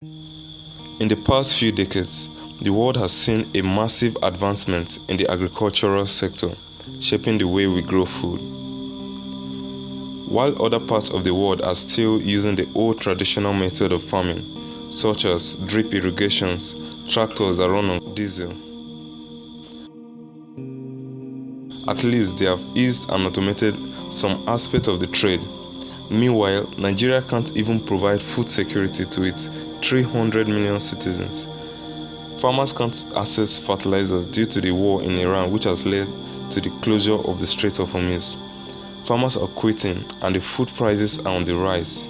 In the past few decades, the world has seen a massive advancement in the agricultural sector, shaping the way we grow food. While other parts of the world are still using the old traditional method of farming, such as drip irrigations, tractors that run on diesel, at least they have eased and automated some aspect of the trade. Meanwhile, Nigeria can't even provide food security to its 300 million citizens. Farmers can't access fertilizers due to the war in Iran, which has led to the closure of the Strait of Hormuz. Farmers are quitting and the food prices are on the rise.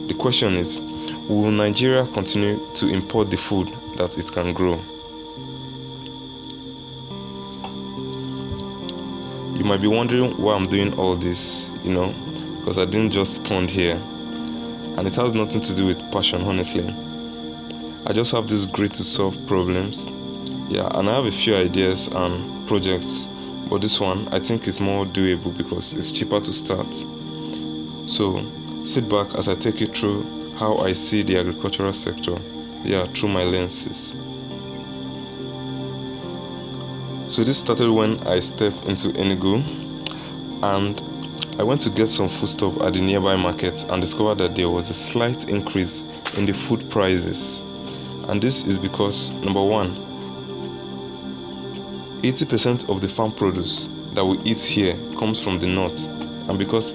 The question is, will Nigeria continue to import the food that it can grow? You might be wondering why I'm doing all this, because I didn't just spawn here. And it has nothing to do with passion, honestly. I just have this grit to solve problems. And I have a few ideas and projects, but this one I think is more doable because it's cheaper to start. So sit back as I take you through how I see the agricultural sector, through my lenses. So this started when I stepped into Enugu and I went to get some foodstuff at the nearby market and discovered that there was a slight increase in the food prices. And this is because, number one, 80% of the farm produce that we eat here comes from the north, and because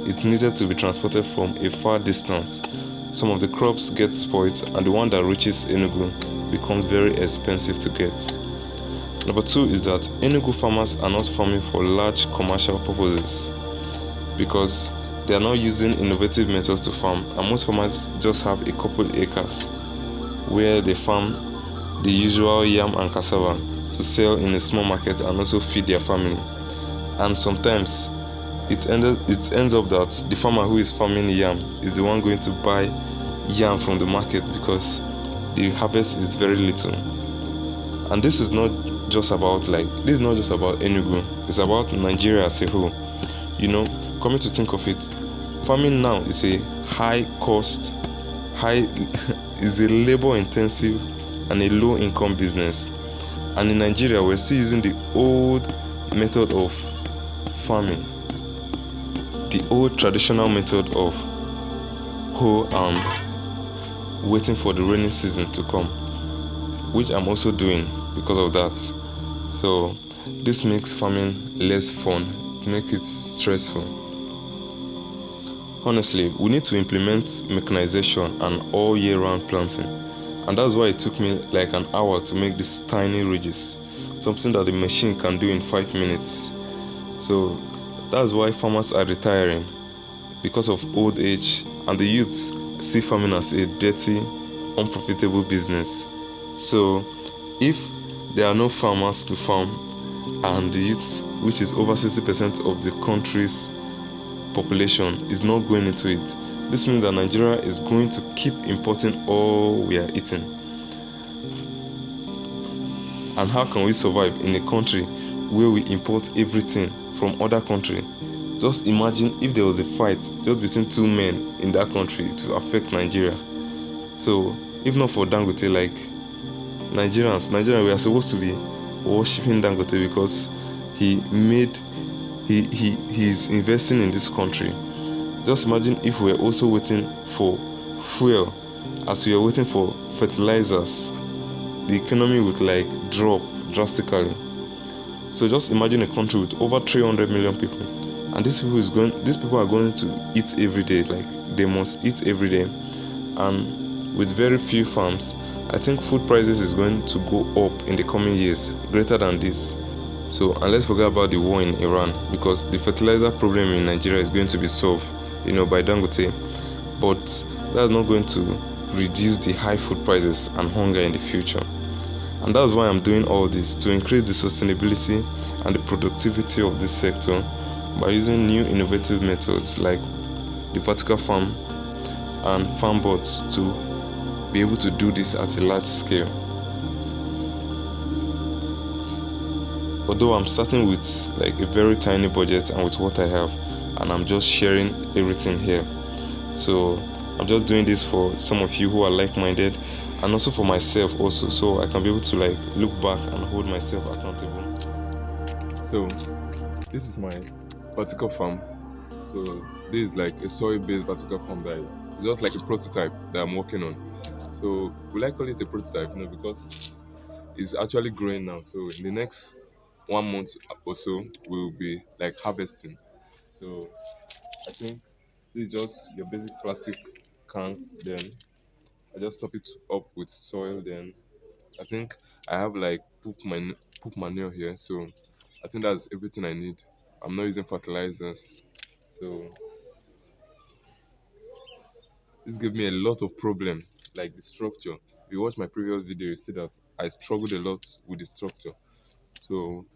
it's needed to be transported from a far distance, some of the crops get spoiled and the one that reaches Enugu becomes very expensive to get. Number two is that Enugu farmers are not farming for large commercial purposes because they are not using innovative methods to farm, and most farmers just have a couple acres where they farm the usual yam and cassava to sell in a small market and also feed their family. And sometimes it ends up that the farmer who is farming yam is the one going to buy yam from the market because the harvest is very little. And this is not just about Enugu, it's about Nigeria as a whole. Coming to think of it, farming now is a is a labor intensive and a low income business. And in Nigeria, we're still using the old method of farming, the old traditional method of hoe and waiting for the rainy season to come, which I'm also doing because of that. So this makes farming less fun, it makes it stressful. Honestly, we need to implement mechanization and all year round planting. And that's why it took me like an hour to make these tiny ridges, something that the machine can do in 5 minutes. So that's why farmers are retiring, because of old age, and the youths see farming as a dirty, unprofitable business. So if there are no farmers to farm and the youths, which is over 60% of the country's population, is not going into it, this means that Nigeria is going to keep importing all we are eating. And how can we survive in a country where we import everything from other country? Just imagine if there was a fight just between two men in that country to affect Nigeria. So if not for Dangote, like Nigerians, we are supposed to be worshipping Dangote because he's investing in this country. Just imagine if we were also waiting for fuel as we are waiting for fertilizers, the economy would drop drastically. So just imagine a country with over 300 million people, and these people are going to eat every day, they must eat every day. And with very few farms, I think food prices is going to go up in the coming years, greater than this. So, and let's forget about the war in Iran, because the fertilizer problem in Nigeria is going to be solved, by Dangote. But that's not going to reduce the high food prices and hunger in the future. And that's why I'm doing all this, to increase the sustainability and the productivity of this sector by using new innovative methods like the vertical farm and farm bots to be able to do this at a large scale. Although I'm starting with a very tiny budget and with what I have, and I'm just sharing everything here. So I'm just doing this for some of you who are like-minded, and also for myself also, so I can be able to like look back and hold myself accountable. So this is my vertical farm. So this is like a soil-based vertical farm that is just like a prototype that I'm working on. So we like call it a prototype, because it's actually growing now. So in the next 1 month or so, we'll be like harvesting. So I think this is just your basic plastic cans. Then I just top it up with soil. Then I think I have like poop manure here. So I think that's everything I need. I'm not using fertilizers. So this gave me a lot of problem, like the structure. If you watch my previous video, you see that I struggled a lot with the structure. So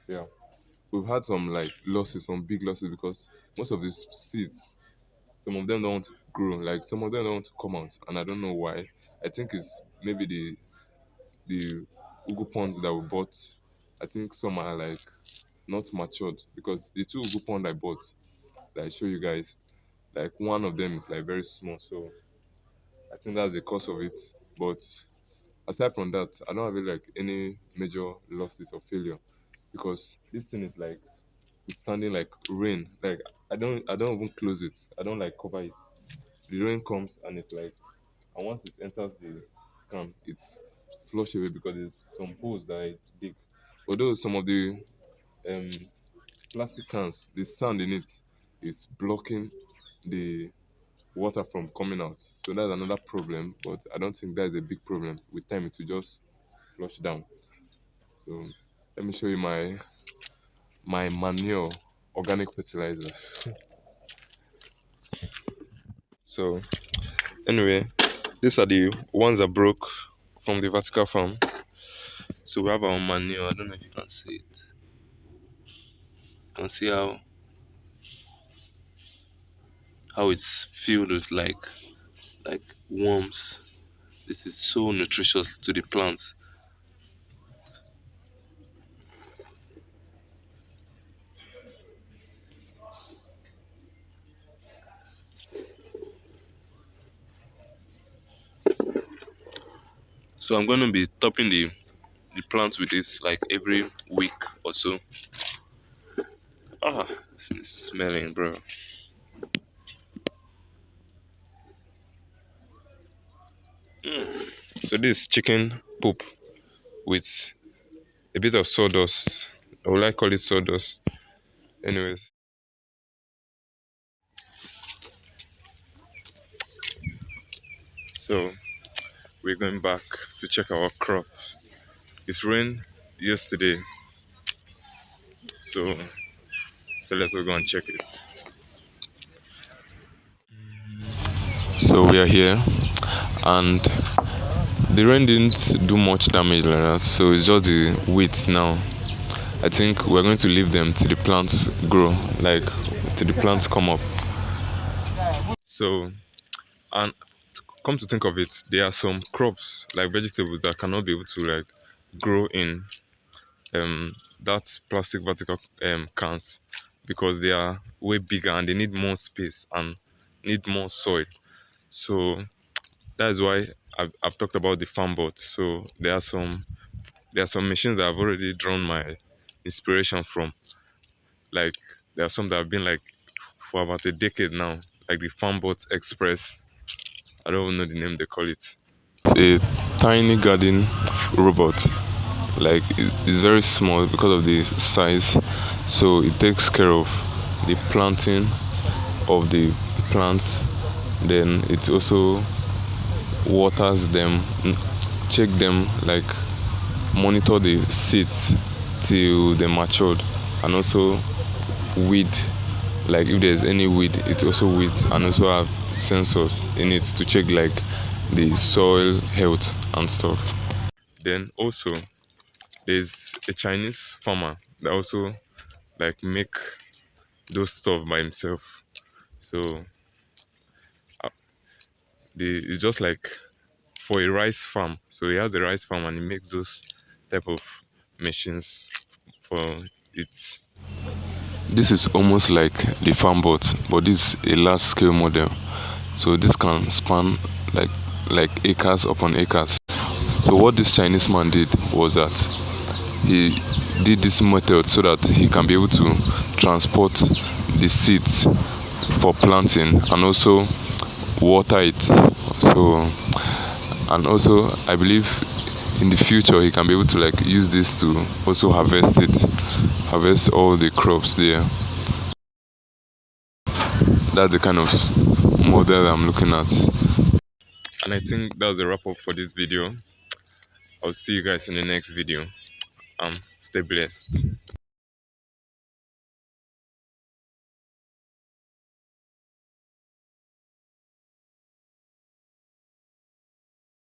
yeah, we've had some like losses, some big losses because most of these seeds, some of them don't want to grow, like some of them don't want to come out, and I don't know why. I think it's maybe the ugu ponds that we bought. I think some are like not matured because the two ugu pond I bought that I show you guys, like one of them is like very small, so I think that's the cause of it. But aside from that, I don't have like any major losses or failure because this thing is like it's standing like rain. Like I don't even close it. I don't like cover it. The rain comes and it's like, and once it enters the can, it's flush away because there's some holes that I dig. Although some of the um plastic cans, the sand in it is blocking the water from coming out. So that's another problem, but I don't think that's a big problem. With time, it will just flush down. So let me show you my manure, organic fertilizers. So anyway, these are the ones that broke from the vertical farm. So we have our manure. I don't know if you can see it. You can see how it's filled with like worms. This is so nutritious to the plants. So I'm going to be topping the plants with this like every week or so. Ah, it's smelling, bro. Mm. So this is chicken poop with a bit of sawdust. I would like call it sawdust. Anyways, so we're going back to check our crop. It's rained yesterday, so let's go and check it. So we are here, and the rain didn't do much damage like that. So it's just the weeds now. I think we're going to leave them till the plants grow, like till the plants come up. So, and come to think of it, there are some crops like vegetables that cannot be able to like grow in that plastic vertical cans because they are way bigger and they need more space and need more soil. So that's why I've talked about the farm bot. So there are some machines that I've already drawn my inspiration from. Like there are some that have been like for about a decade now, like the FarmBot Express. I don't even know the name they call it. It's a tiny garden robot. Like it's very small because of the size, so it takes care of the planting of the plants. Then it also waters them, check them, like monitor the seeds till they matured, and also weed, like if there's any weed it also weeds, and also have sensors in it to check like the soil health and stuff. Then also there's a Chinese farmer that also like make those stuff by himself. So uh, it's just like for a rice farm, so he has a rice farm and he makes those type of machines for it. This is almost like the farm bot, but this is a large scale model. So this can span like acres upon acres. So what this Chinese man did was that he did this method so that he can be able to transport the seeds for planting and also water it. So, and also I believe in the future he can be able to like use this to also harvest all the crops there. That's the kind of model I'm looking at. And I think that's a wrap up for this video. I'll see you guys in the next video. Stay blessed.